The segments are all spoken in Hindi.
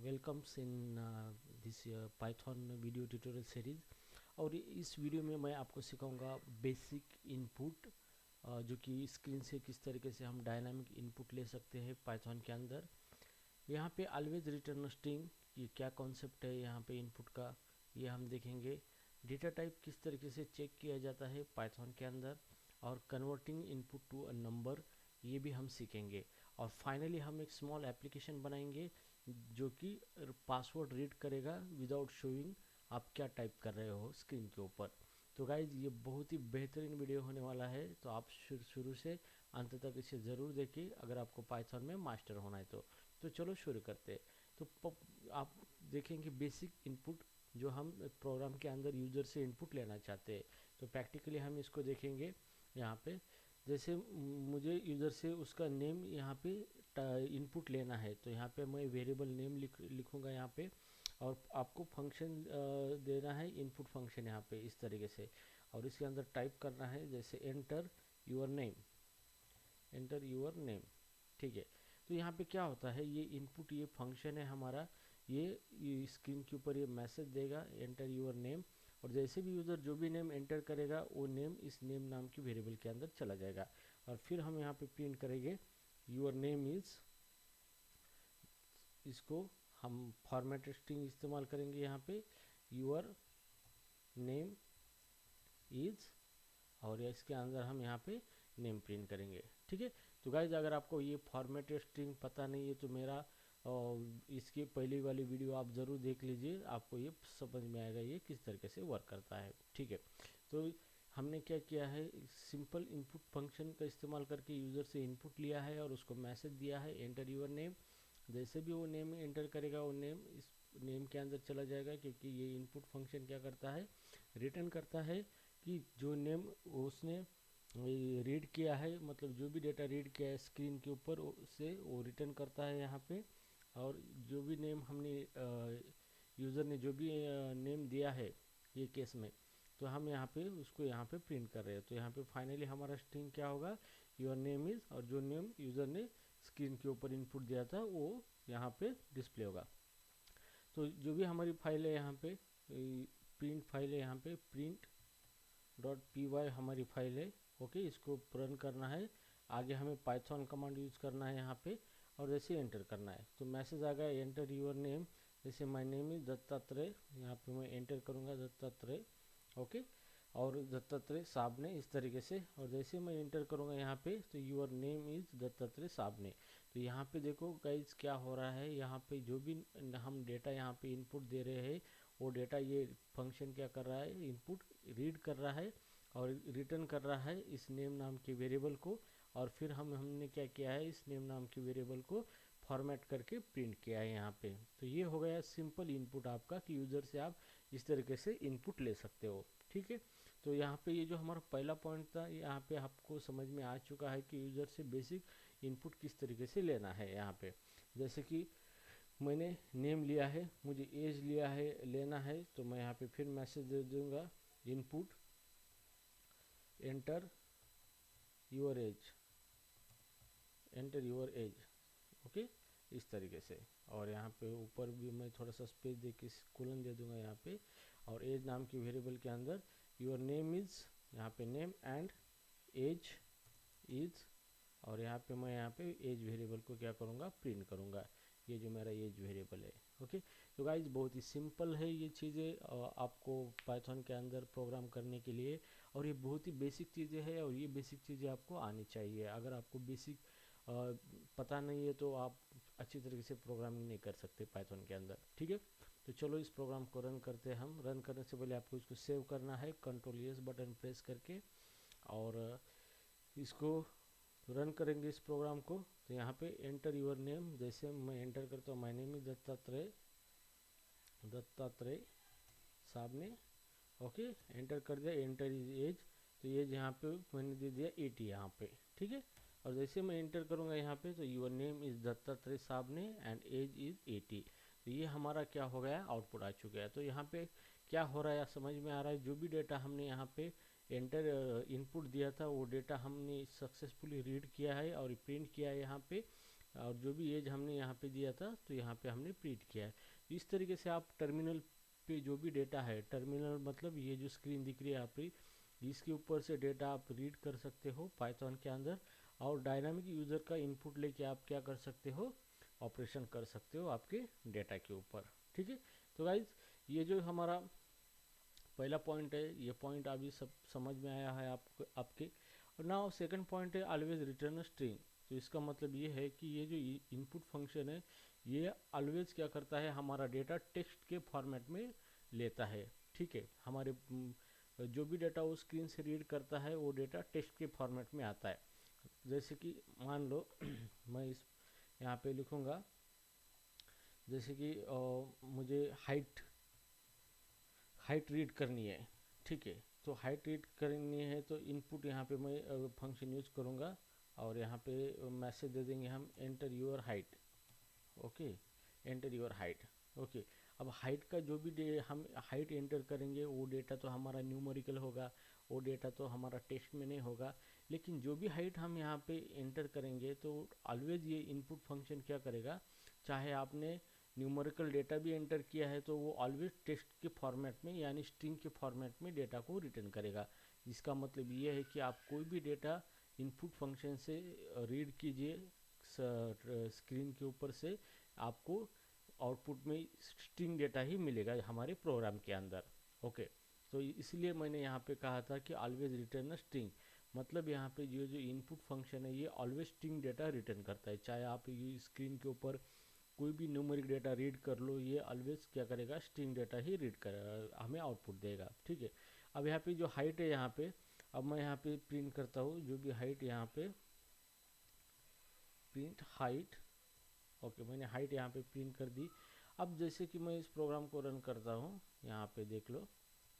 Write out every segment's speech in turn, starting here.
Welcomes in this Python video tutorial series. और इस वीडियो में मैं आपको सिखाऊंगा बेसिक इनपुट, जो कि स्क्रीन से किस तरीके से हम डायनामिक इनपुट ले सकते हैं पाइथन के अंदर। यहाँ पे ऑलवेज रिटर्न स्ट्रिंग, ये क्या कॉन्सेप्ट है यहाँ पे इनपुट का, ये हम देखेंगे। डेटा टाइप किस तरीके से चेक किया जाता है पाइथन के अंदर, और converting input to a number, ये भी हम सीखेंगे। और फाइनली हम एक स्मॉल एप्लीकेशन बनाएंगे जो कि पासवर्ड रीड करेगा विदाउट शोइंग आप क्या टाइप कर रहे हो स्क्रीन के ऊपर। तो गाइज ये बहुत ही बेहतरीन वीडियो होने वाला है, तो आप शुरू से अंत तक इसे ज़रूर देखिए अगर आपको पाइथन में मास्टर होना है तो चलो शुरू करते हैं। तो आप देखेंगे बेसिक इनपुट जो हम प्रोग्राम के अंदर यूज़र से इनपुट लेना चाहते हैं। तो प्रैक्टिकली हम इसको देखेंगे यहाँ पे। जैसे मुझे यूज़र से उसका नेम यहाँ पे इनपुट लेना है, तो यहाँ पे मैं वेरिएबल नेम लिखूँगा यहाँ पे, और आपको फंक्शन देना है इनपुट फंक्शन यहाँ पे इस तरीके से। और इसके अंदर टाइप करना है जैसे enter your name, enter your name, ठीक है। तो यहाँ पे क्या होता है, ये इनपुट, ये फंक्शन है हमारा, ये स्क्रीन के ऊपर ये मैसेज देगा एंटर यूर नेम। और जैसे भी यूज़र जो भी नेम एंटर करेगा वो नेम इस नेम नाम की वेरिएबल के अंदर चला जाएगा। और फिर हम यहाँ पे प्रिंट करेंगे यूर नेम इज़, इसको हम फॉर्मेट स्ट्रिंग इस्तेमाल करेंगे यहाँ पे, यूर नेम इज़, और इसके अंदर हम यहाँ पे नेम प्रिंट करेंगे, ठीक है। तो गाइज अगर आपको ये फॉर्मेट स्ट्रिंग पता नहीं है तो मेरा इसकी पहली वाली वीडियो आप ज़रूर देख लीजिए, आपको ये समझ में आएगा ये किस तरीके से वर्क करता है, ठीक है। तो हमने क्या किया है, सिंपल इनपुट फंक्शन का इस्तेमाल करके यूज़र से इनपुट लिया है और उसको मैसेज दिया है एंटर यूर नेम। जैसे भी वो नेम एंटर करेगा वो नेम इस नेम के अंदर चला जाएगा, क्योंकि ये इनपुट फंक्शन क्या करता है, रिटर्न करता है कि जो नेम उसने रीड किया है, मतलब जो भी डेटा रीड किया है स्क्रीन के ऊपर से वो रिटर्न करता है यहाँ पे। और जो भी नेम हमने यूज़र ने जो भी नेम दिया है ये केस में, तो हम यहाँ पे उसको यहाँ पे प्रिंट कर रहे हैं। तो यहाँ पे फाइनली हमारा स्ट्रिंग क्या होगा, योर नेम इज़, और जो नेम यूज़र ने स्क्रीन के ऊपर इनपुट दिया था वो यहाँ पे डिस्प्ले होगा। तो जो भी हमारी फाइल है यहाँ पे, प्रिंट फाइल है यहाँ पे, प्रिंट डॉट py हमारी फाइल है, ओके। इसको रन करना है, आगे हमें पाइथन कमांड यूज़ करना है यहाँ पे, और जैसे एंटर करना है तो मैसेज आ गया एंटर यूर नेम। जैसे माय नेम इज दत्तात्रेय, यहाँ पे मैं एंटर करूँगा दत्तात्रेय, ओके, और दत्तात्रेय साबने इस तरीके से। और जैसे मैं एंटर करूँगा यहाँ पे तो your name is Dattatreya Sabne. तो यहाँ पे देखो गाइज क्या हो रहा है, यहाँ पे जो भी हम डेटा यहाँ पे इनपुट दे रहे हैं वो डेटा ये फंक्शन क्या कर रहा है, इनपुट रीड कर रहा है और रिटर्न कर रहा है इस नेम नाम के वेरिएबल को। और फिर हमने क्या किया है, इस नेम नाम के वेरिएबल को फॉर्मेट करके प्रिंट किया है यहाँ पे। तो ये हो गया सिंपल इनपुट आपका, कि यूज़र से आप इस तरीके से इनपुट ले सकते हो, ठीक है। तो यहाँ पे ये जो हमारा पहला पॉइंट था, यहाँ पे आपको समझ में आ चुका है कि यूज़र से बेसिक इनपुट किस तरीके से लेना है। यहाँ पे जैसे कि मैंने नेम लिया है, मुझे एज लिया है लेना है, तो मैं यहाँ पे फिर मैसेज दे दूँगा input enter your age, enter your age, okay, इस तरीके से। और यहाँ पे ऊपर भी मैं थोड़ा सा स्पेस दे के कोलन दे दूंगा यहाँ पे। और एज नाम की वेरिएबल के अंदर यूर नेम इज़, यहाँ पे नेम एंड एज इज़, और यहाँ पे मैं यहाँ पे एज वेरिएबल को क्या करूँगा, प्रिंट करूँगा, ये जो मेरा एज वेरिएबल है, ओके। तो गाइज बहुत ही सिंपल है ये चीज़ें आपको पाइथन के अंदर प्रोग्राम करने के लिए, और ये बहुत ही बेसिक चीज़ें हैं, और ये बेसिक चीज़ें आपको आनी चाहिए। अगर आपको बेसिक पता नहीं है तो आप अच्छी तरीके से प्रोग्रामिंग नहीं कर सकते पाइथन के अंदर, ठीक है। तो चलो इस प्रोग्राम को रन करते हैं हम। रन करने से पहले आपको इसको सेव करना है, कंट्रोल-S बटन प्रेस करके, और इसको रन करेंगे इस प्रोग्राम को। तो यहाँ पे एंटर यूर नेम, जैसे मैं एंटर करता हूँ my name is Dattatreya, Dattatreya साहब ने, ओके, एंटर कर दिया, एंटर इज एज, तो एज यहाँ पे मैंने दे दिया 80 यहाँ पे, ठीक है। और जैसे मैं एंटर करूँगा यहाँ पे तो यूर नेम इज दत्तात्रेय साहब ने एंड एज इज 80। तो ये हमारा क्या हो गया, आउटपुट आ चुका है। तो यहाँ पे क्या हो रहा है समझ में आ रहा है, जो भी डेटा हमने यहाँ पे एंटर इनपुट दिया था वो डेटा हमने सक्सेसफुली रीड किया है और प्रिंट किया है यहाँ पे और जो भी एज हमने यहाँ पे दिया था तो यहाँ पे हमने प्रिंट किया है। इस तरीके से आप टर्मिनल पे जो भी डेटा है, टर्मिनल मतलब ये जो स्क्रीन दिख रही है आप पे, इसके ऊपर से डेटा आप रीड कर सकते हो पाइथन के अंदर, और डायनामिक यूज़र का इनपुट लेके आप क्या कर सकते हो, ऑपरेशन कर सकते हो आपके डेटा के ऊपर। ठीक है, तो गाइज ये जो हमारा पहला पॉइंट है, ये पॉइंट अभी सब समझ में आया है आपके। और नाउ सेकंड पॉइंट है ऑलवेज रिटर्न स्ट्रिंग। तो इसका मतलब ये है कि ये जो इनपुट फंक्शन है ये ऑलवेज क्या करता है, हमारा डेटा टेक्स्ट के फॉर्मेट में लेता है। ठीक है, हमारे जो भी डेटा वो स्क्रीन से रीड करता है वो डेटा टेक्स्ट के फॉर्मेट में आता है। जैसे कि मान लो मैं इस यहाँ पे लिखूँगा, जैसे कि मुझे हाइट रीड करनी है। ठीक है, तो हाइट रीड करनी है तो इनपुट यहाँ पे मैं फंक्शन यूज करूँगा, और यहाँ पे मैसेज दे देंगे हम enter your height. Okay, enter your height. Okay, अब हाइट का जो भी हम हाइट एंटर करेंगे वो डेटा तो हमारा न्यूमेरिकल होगा, वो डेटा तो हमारा टेक्स्ट में नहीं होगा। लेकिन जो भी हाइट हम यहाँ पे एंटर करेंगे तो ऑलवेज ये इनपुट फंक्शन क्या करेगा, चाहे आपने न्यूमेरिकल डेटा भी एंटर किया है तो वो ऑलवेज टेक्स्ट के फॉर्मेट में यानी स्ट्रिंग के फॉर्मेट में डेटा को रिटर्न करेगा। इसका मतलब ये है कि आप कोई भी डेटा इनपुट फंक्शन से रीड कीजिए स्क्रीन के ऊपर से, आपको आउटपुट में स्ट्रिंग डेटा ही मिलेगा हमारे प्रोग्राम के अंदर। ओके, तो इसलिए मैंने यहाँ पे कहा था कि ऑलवेज रिटर्न स्ट्रिंग, मतलब यहाँ पे जो जो इनपुट फंक्शन है ये ऑलवेज स्ट्रिंग डेटा रिटर्न करता है। चाहे आप ये स्क्रीन के ऊपर कोई भी न्यूमेरिक डेटा रीड कर लो, ये ऑलवेज क्या करेगा, स्ट्रिंग डेटा ही रीड कर हमें आउटपुट देगा। ठीक है, अब यहाँ पे जो हाइट है यहाँ पे, अब मैं यहाँ पे प्रिंट करता हूँ जो भी हाइट यहाँ पे प्रिंट हाइट। ओके, मैंने हाइट यहाँ पे प्रिंट कर दी। अब जैसे कि मैं इस प्रोग्राम को रन करता हूँ, यहाँ पे देख लो,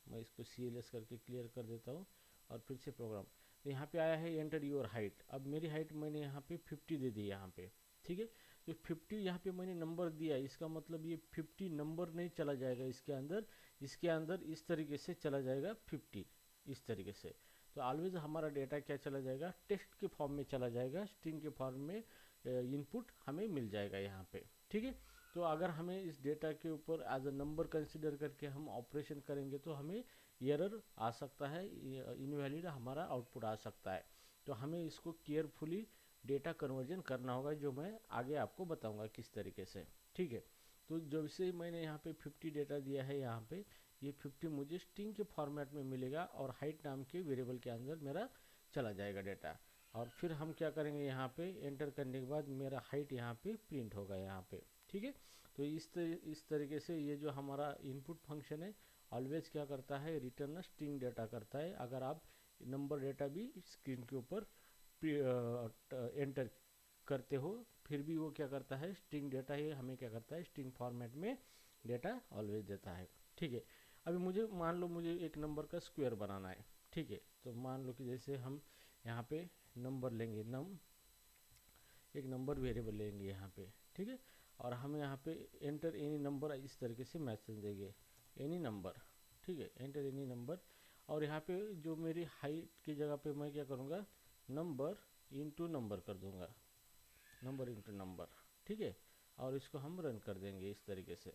मैं इसको CLS करके क्लियर कर देता हूँ और फिर से प्रोग्राम, तो यहाँ पे आया है एंटर योर हाइट। अब मेरी हाइट मैंने यहाँ पे 50 दे दी यहाँ पे। ठीक है, तो 50 यहाँ पे मैंने नंबर दिया, इसका मतलब ये 50 नंबर नहीं चला जाएगा इसके अंदर इस तरीके से चला जाएगा 50, इस तरीके से। तो ऑलवेज हमारा डेटा क्या चला जाएगा, टेक्स्ट के फॉर्म में चला जाएगा, स्ट्रिंग के फॉर्म में इनपुट हमें मिल जाएगा यहाँ पे। ठीक है, तो अगर हमें इस डेटा के ऊपर एज अ नंबर कंसिडर करके हम ऑपरेशन करेंगे तो हमें एरर आ सकता है, इनवैलिड हमारा आउटपुट आ सकता है। तो हमें इसको केयरफुली डेटा कन्वर्जन करना होगा, जो मैं आगे आपको बताऊंगा किस तरीके से। ठीक है, तो जब से मैंने यहाँ पे 50 डेटा दिया है, यहाँ पे ये 50 मुझे स्ट्रिंग के फॉर्मेट में मिलेगा और हाइट नाम के वेरिएबल के अंदर मेरा चला जाएगा डेटा। और फिर हम क्या करेंगे, यहाँ पे एंटर करने के बाद मेरा हाइट यहाँ पे प्रिंट होगा यहाँ पे। ठीक है, तो इस तरीके से ये जो हमारा इनपुट फंक्शन है ऑलवेज क्या करता है, रिटर्न स्ट्रिंग डेटा करता है। अगर आप नंबर डेटा भी स्क्रीन के ऊपर एंटर करते हो फिर भी वो क्या करता है, स्ट्रिंग डेटा ही हमें क्या करता है, स्ट्रिंग फॉर्मेट में डेटा ऑलवेज देता है। ठीक है, अभी मुझे मान लो मुझे एक नंबर का स्क्वायर बनाना है। ठीक है, तो मान लो कि जैसे हम यहाँ पे नंबर लेंगे, एक नंबर वेरिएबल लेंगे यहाँ पे। ठीक है, और हम यहाँ पे एंटर एनी नंबर इस तरीके से मैसेज देंगे, एनी नंबर। ठीक है, एंटर एनी नंबर, और यहाँ पे जो मेरी हाइट की जगह पे मैं क्या करूँगा, नंबर इंटू नंबर कर दूँगा, नंबर इंटू नंबर। ठीक है, और इसको हम रन कर देंगे इस तरीके से।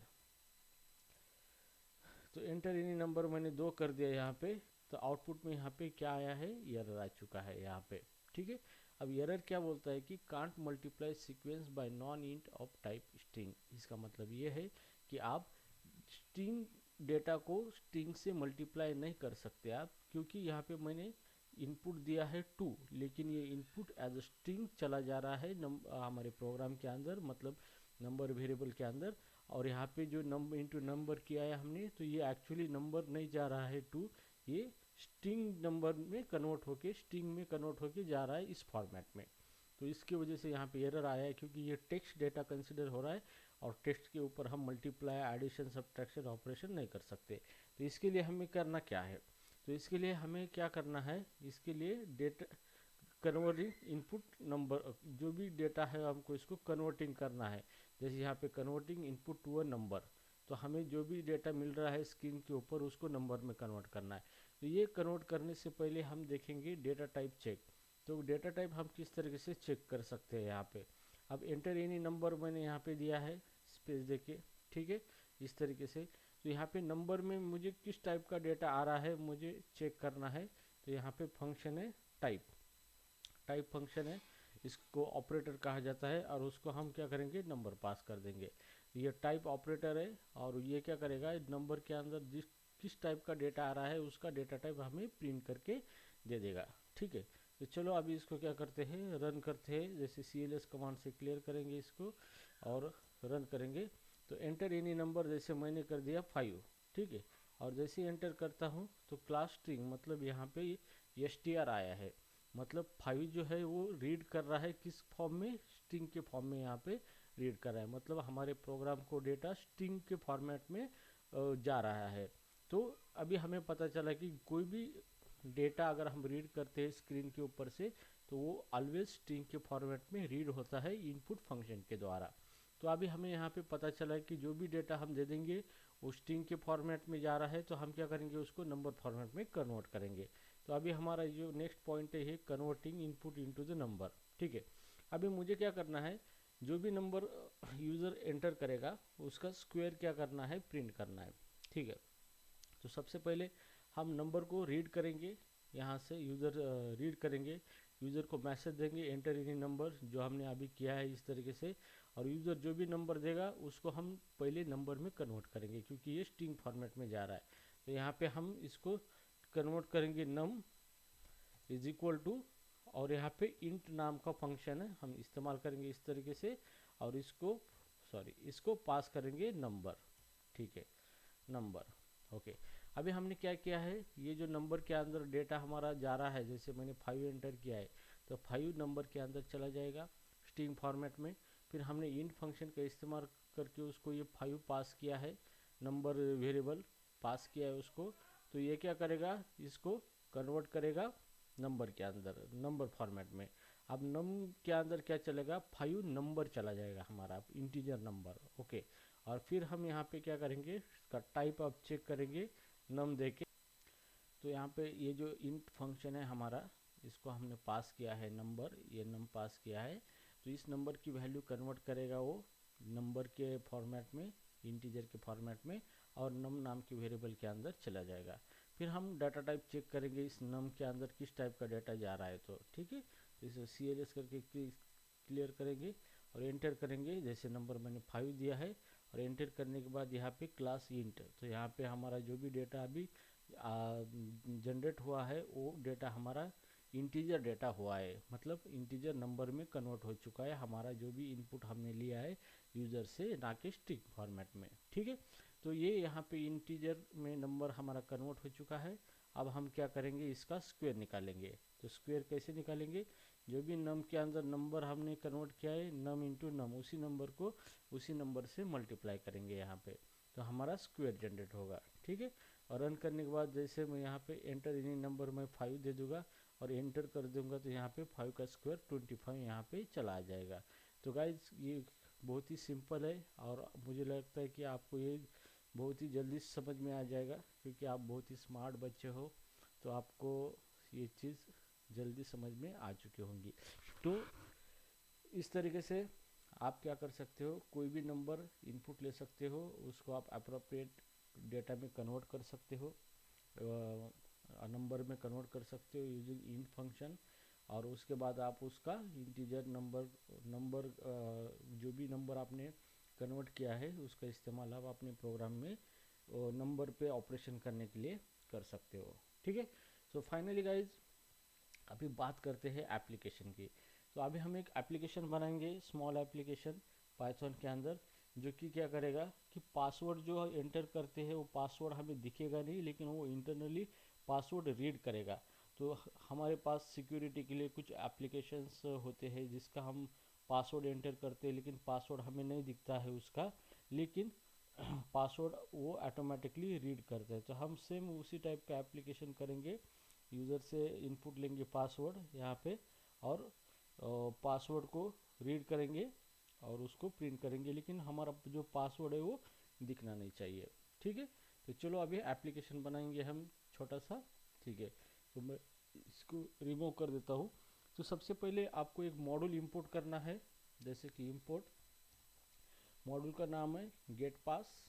तो एंटर एनी नंबर मैंने 2 कर दिया यहाँ पे, तो आउटपुट में यहाँ पे क्या आया है, एरर आ चुका है यहाँ पे। ठीक है, अब एरर क्या बोलता है कि can't multiply sequence bye non int of type string. इसका मतलब ये है कि आप स्ट्रिंग डेटा को स्ट्रिंग से मल्टीप्लाई नहीं कर सकते आप, क्योंकि यहाँ पे मैंने इनपुट दिया है 2, लेकिन ये इनपुट एज अ स्ट्रिंग चला जा रहा है हमारे प्रोग्राम के अंदर, मतलब नंबर वेरिएबल के अंदर। और यहाँ पे जो नंबर इंटू नंबर किया है हमने, तो ये एक्चुअली नंबर नहीं जा रहा है 2, ये स्ट्रिंग नंबर में कन्वर्ट होके स्ट्रिंग में कन्वर्ट होके जा रहा है इस फॉर्मेट में। तो इसकी वजह से यहाँ पे एरर आया है, क्योंकि ये टेक्स्ट डेटा कंसिडर हो रहा है और टेक्स्ट के ऊपर हम मल्टीप्लाई, एडिशन, सब्ट्रैक्शन ऑपरेशन नहीं कर सकते। तो इसके लिए हमें करना क्या है, तो इसके लिए हमें क्या करना है, इसके लिए डेटा कन्वर्टिंग इनपुट नंबर, जो भी डेटा है हमको इसको कन्वर्टिंग करना है। जैसे यहाँ पे converting input to a number, तो हमें जो भी डेटा मिल रहा है स्क्रीन के ऊपर उसको नंबर में कन्वर्ट करना है। तो ये कन्वर्ट करने से पहले हम देखेंगे डेटा टाइप चेक। तो डेटा टाइप हम किस तरीके से चेक कर सकते हैं यहाँ पे। अब एंटर एनी नंबर मैंने यहाँ पे दिया है स्पेस देके, ठीक है, इस तरीके से। तो यहाँ पे नंबर में मुझे किस टाइप का डेटा आ रहा है मुझे चेक करना है। तो यहाँ पे फंक्शन है टाइप, टाइप फंक्शन है, इसको ऑपरेटर कहा जाता है, और उसको हम क्या करेंगे, नंबर पास कर देंगे। ये टाइप ऑपरेटर है, और ये क्या करेगा, नंबर के अंदर जिस किस टाइप का डेटा आ रहा है उसका डेटा टाइप हमें प्रिंट करके दे देगा, ठीक है। तो चलो अभी इसको क्या करते हैं, रन करते हैं। जैसे CLS कमांड से क्लियर करेंगे इसको और रन करेंगे। तो एंटर एनी नंबर जैसे मैंने कर दिया 5, ठीक है। और जैसे एंटर करता हूँ तो क्लास स्ट्रिंग मतलब यहाँ पे STR आया है, मतलब 5 जो है वो रीड कर रहा है किस फॉर्म में, स्ट्रिंग के फॉर्म में यहाँ पे रीड कर रहा है। मतलब हमारे प्रोग्राम को डेटा स्ट्रिंग के फॉर्मेट में जा रहा है। तो अभी हमें पता चला कि कोई भी डेटा अगर हम रीड करते हैं स्क्रीन के ऊपर से तो वो ऑलवेज स्ट्रिंग के फॉर्मेट में रीड होता है इनपुट फंक्शन के द्वारा। तो अभी हमें यहाँ पे पता चला कि जो भी डेटा हम दे देंगे वो स्ट्रिंग के फॉर्मेट में जा रहा है, तो हम क्या करेंगे, उसको नंबर फॉर्मेट में कन्वर्ट करेंगे। तो अभी हमारा जो नेक्स्ट पॉइंट है converting input into the number, ठीक है। अभी मुझे क्या करना है, जो भी नंबर यूज़र एंटर करेगा उसका स्क्वायर क्या करना है, प्रिंट करना है, ठीक है। तो सबसे पहले हम नंबर को रीड करेंगे, यहाँ से यूज़र रीड करेंगे, यूज़र को मैसेज देंगे एंटर एनी नंबर, जो हमने अभी किया है इस तरीके से। और यूज़र जो भी नंबर देगा उसको हम पहले नंबर में कन्वर्ट करेंगे, क्योंकि ये स्ट्रिंग फॉर्मेट में जा रहा है। तो यहाँ पे हम इसको कन्वर्ट करेंगे नम इज इक्वल टू, और यहाँ पे इंट नाम का फंक्शन है हम इस्तेमाल करेंगे इस तरीके से, और इसको पास करेंगे नंबर, ठीक है, नंबर, ओके। अभी हमने क्या किया है, ये जो नंबर के अंदर डेटा हमारा जा रहा है, जैसे मैंने 5 एंटर किया है तो 5 नंबर के अंदर चला जाएगा स्ट्रिंग फॉर्मेट में। फिर हमने इंट फंक्शन का इस्तेमाल करके उसको ये 5 पास किया है, नंबर वेरिएबल पास किया है उसको। तो ये क्या करेगा, इसको कन्वर्ट करेगा नंबर के अंदर, नंबर फॉर्मेट में। अब नम के अंदर क्या चलेगा, 5 नंबर चला जाएगा हमारा, इंटीजर नंबर, ओके। और फिर हम यहाँ पे क्या करेंगे, इसका टाइप अब चेक करेंगे नम देके। तो यहाँ पे ये जो इंट फंक्शन है हमारा, इसको हमने पास किया है नंबर, ये नम पास किया है। तो इस नंबर की वैल्यू कन्वर्ट करेगा वो नंबर के फॉर्मेट में, इंटीजर के फॉर्मेट में, और नम नाम के वेरिएबल के अंदर चला जाएगा। फिर हम डाटा टाइप चेक करेंगे इस नम के अंदर किस टाइप का डाटा जा रहा है, तो ठीक है। तो इसे CLS करके क्लियर करेंगे और एंटर करेंगे। जैसे नंबर मैंने 5 दिया है, और एंटर करने के बाद यहाँ पे क्लास इंट, तो यहाँ पे हमारा जो भी डेटा अभी जनरेट हुआ है वो डेटा हमारा इंटीजर डेटा हुआ है, मतलब इंटीजर नंबर में कन्वर्ट हो चुका है हमारा जो भी इनपुट हमने लिया है यूज़र से, ना कि स्ट्रिंग फॉर्मेट में, ठीक है। तो ये यहाँ पे इंटीजर में नंबर हमारा कन्वर्ट हो चुका है। अब हम क्या करेंगे, इसका स्क्वायर निकालेंगे। तो स्क्वायर कैसे निकालेंगे, जो भी नम के अंदर नंबर हमने कन्वर्ट किया है, नम इंटू नम, उसी नंबर को उसी नंबर से मल्टीप्लाई करेंगे यहाँ पे, तो हमारा स्क्वायर जनरेट होगा, ठीक है। और रन करने के बाद जैसे मैं यहाँ पे एंटर एनी नंबर में 5 दे दूंगा और एंटर कर दूंगा, तो यहाँ पे 5 का स्क्वायर 25 यहाँ पे चला आ जाएगा। तो गाइज ये बहुत ही सिंपल है, और मुझे लगता है कि आपको ये बहुत ही जल्दी समझ में आ जाएगा, क्योंकि आप बहुत ही स्मार्ट बच्चे हो, तो आपको ये चीज़ जल्दी समझ में आ चुकी होंगी। तो इस तरीके से आप क्या कर सकते हो, कोई भी नंबर इनपुट ले सकते हो, उसको आप अप्रोप्रिएट डेटा में कन्वर्ट कर सकते हो, नंबर में कन्वर्ट कर सकते हो यूजिंग इंट फंक्शन। और उसके बाद आप उसका इंटीजर नंबर जो भी नंबर आपने कन्वर्ट किया है उसका इस्तेमाल आप अपने प्रोग्राम में नंबर पे ऑपरेशन करने के लिए कर सकते हो, ठीक है। सो फाइनली गाइज अभी बात करते हैं एप्लीकेशन की। तो अभी हम एक एप्लीकेशन बनाएंगे, स्मॉल एप्लीकेशन पाइथन के अंदर, जो कि क्या करेगा कि पासवर्ड जो एंटर करते हैं वो पासवर्ड हमें दिखेगा नहीं, लेकिन वो इंटरनली पासवर्ड रीड करेगा। तो हमारे पास सिक्योरिटी के लिए कुछ एप्लीकेशंस होते हैं जिसका हम पासवर्ड एंटर करते हैं, लेकिन पासवर्ड हमें नहीं दिखता है उसका, लेकिन पासवर्ड वो ऑटोमेटिकली रीड करते हैं। तो हम सेम उसी टाइप का एप्लीकेशन करेंगे, यूज़र से इनपुट लेंगे पासवर्ड यहाँ पे, और पासवर्ड को रीड करेंगे और उसको प्रिंट करेंगे, लेकिन हमारा जो पासवर्ड है वो दिखना नहीं चाहिए, ठीक है। तो चलो अभी एप्लीकेशन बनाएंगे हम छोटा सा, ठीक है। तो मैं इसको रिमूव कर देता हूँ। तो सबसे पहले आपको एक मॉड्यूल इंपोर्ट करना है, जैसे कि इंपोर्ट, मॉड्यूल का नाम है गेट पास।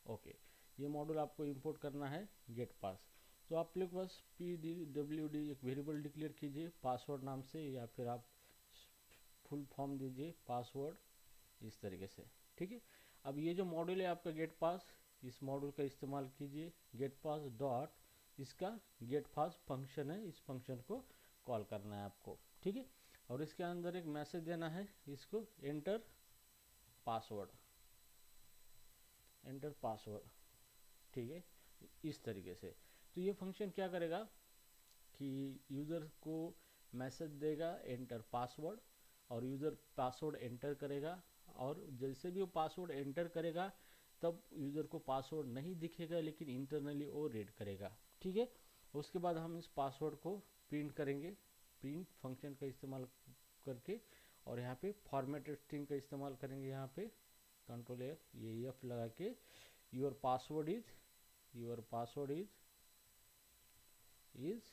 ओके, ये मॉड्यूल आपको इंपोर्ट करना है गेट पास। तो आप लोग बस pwd एक वेरिएबल डिक्लेयर कीजिए पासवर्ड नाम से, या फिर आप फुल फॉर्म दीजिए पासवर्ड इस तरीके से। ठीक है, अब ये जो मॉड्यूल है आपका गेट पास, इस मॉड्यूल का इस्तेमाल कीजिए। गेट पास डॉट इसका गेट पास फंक्शन है, इस फंक्शन को कॉल करना है आपको। ठीक है, और इसके अंदर एक मैसेज देना है, इसको एंटर पासवर्ड, एंटर पासवर्ड। ठीक है, इस तरीके से। तो ये फंक्शन क्या करेगा कि यूज़र को मैसेज देगा एंटर पासवर्ड, और यूज़र पासवर्ड एंटर करेगा, और जैसे भी वो पासवर्ड एंटर करेगा तब यूज़र को पासवर्ड नहीं दिखेगा, लेकिन इंटरनली वो रीड करेगा। ठीक है, उसके बाद हम इस पासवर्ड को प्रिंट करेंगे, प्रिंट फंक्शन का इस्तेमाल करके, और यहाँ पे फॉर्मेटेड स्ट्रिंग का इस्तेमाल करेंगे। यहाँ पे कंट्रोल ये एफ लगा के your password is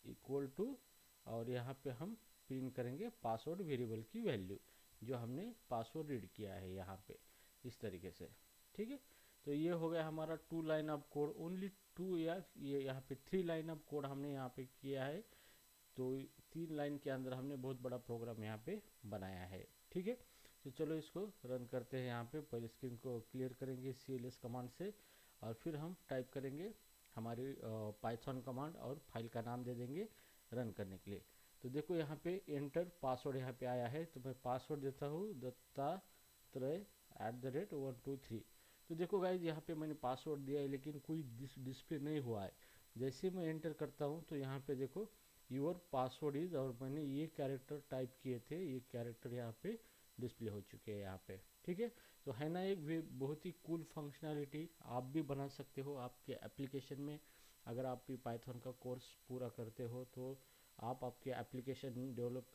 equal to, और यहाँ पे हम प्रिंट करेंगे पासवर्ड वेरिएबल की वैल्यू जो हमने पासवर्ड रीड किया है यहाँ पे, इस तरीके से। ठीक है, तो ये हो गया हमारा 2 लाइन ऑफ कोड, ओनली 2, या ये यहाँ पे 3 लाइन ऑफ कोड हमने यहाँ पे किया है। तो 3 लाइन के अंदर हमने बहुत बड़ा प्रोग्राम यहाँ पे बनाया है। ठीक है, तो चलो इसको रन करते हैं। यहाँ पे पहले स्क्रीन को क्लियर करेंगे cls कमांड से, और फिर हम टाइप करेंगे हमारी पाइथन कमांड, और फाइल का नाम दे देंगे रन करने के लिए। तो देखो यहाँ पे एंटर पासवर्ड यहाँ पे आया है, तो मैं पासवर्ड देता हूँ दत्तात्रय@123। तो देखो गाइज, यहाँ पे मैंने पासवर्ड दिया है, लेकिन कोई डिस्प्ले नहीं हुआ है। जैसे मैं एंटर करता हूँ तो यहाँ पे देखो योर पासवर्ड इज, और मैंने ये कैरेक्टर टाइप किए थे, ये कैरेक्टर यहाँ पे डिस्प्ले हो चुके हैं यहाँ पे। ठीक है, तो है ना एक भी बहुत ही कूल फंक्शनैलिटी, आप भी बना सकते हो आपके एप्लीकेशन में। अगर आप भी पाइथन का कोर्स पूरा करते हो तो आप आपके एप्लीकेशन डेवलप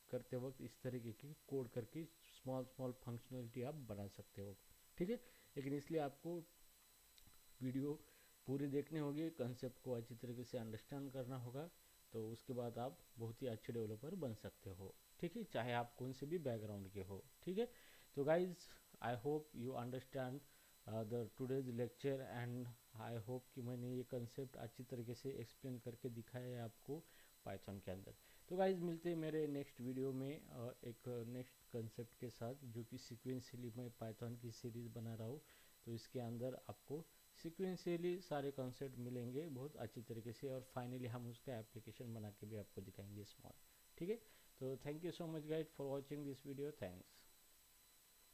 करते वक्त इस तरीके की कोड करके स्मॉल स्मॉल फंक्शनैलिटी आप बना सकते हो। ठीक है, लेकिन इसलिए आपको वीडियो पूरी देखनी होगी, कंसेप्ट को अच्छी तरीके से अंडरस्टैंड करना होगा, तो उसके बाद आप बहुत ही अच्छे डेवलपर बन सकते हो। ठीक है, चाहे आप कौन से भी बैकग्राउंड के हो। ठीक है, तो guys I hope you understand the today's lecture, and I hope कि मैंने ये कंसेप्ट अच्छी तरीके से एक्सप्लेन करके दिखाया है आपको पाइथन के अंदर। तो गाइज मिलते हैं मेरे नेक्स्ट वीडियो में एक नेक्स्ट कंसेप्ट के साथ, जो कि सीक्वेंशियली मैं पाइथन की सीरीज़ बना रहा हूँ। तो इसके अंदर आपको सीक्वेंशियली सारे कॉन्सेप्ट मिलेंगे बहुत अच्छी तरीके से, और फाइनली हम उसका एप्लीकेशन बना के भी आपको दिखाएंगे स्मॉल। ठीक है, तो thank you so much guide for watching this video, thanks.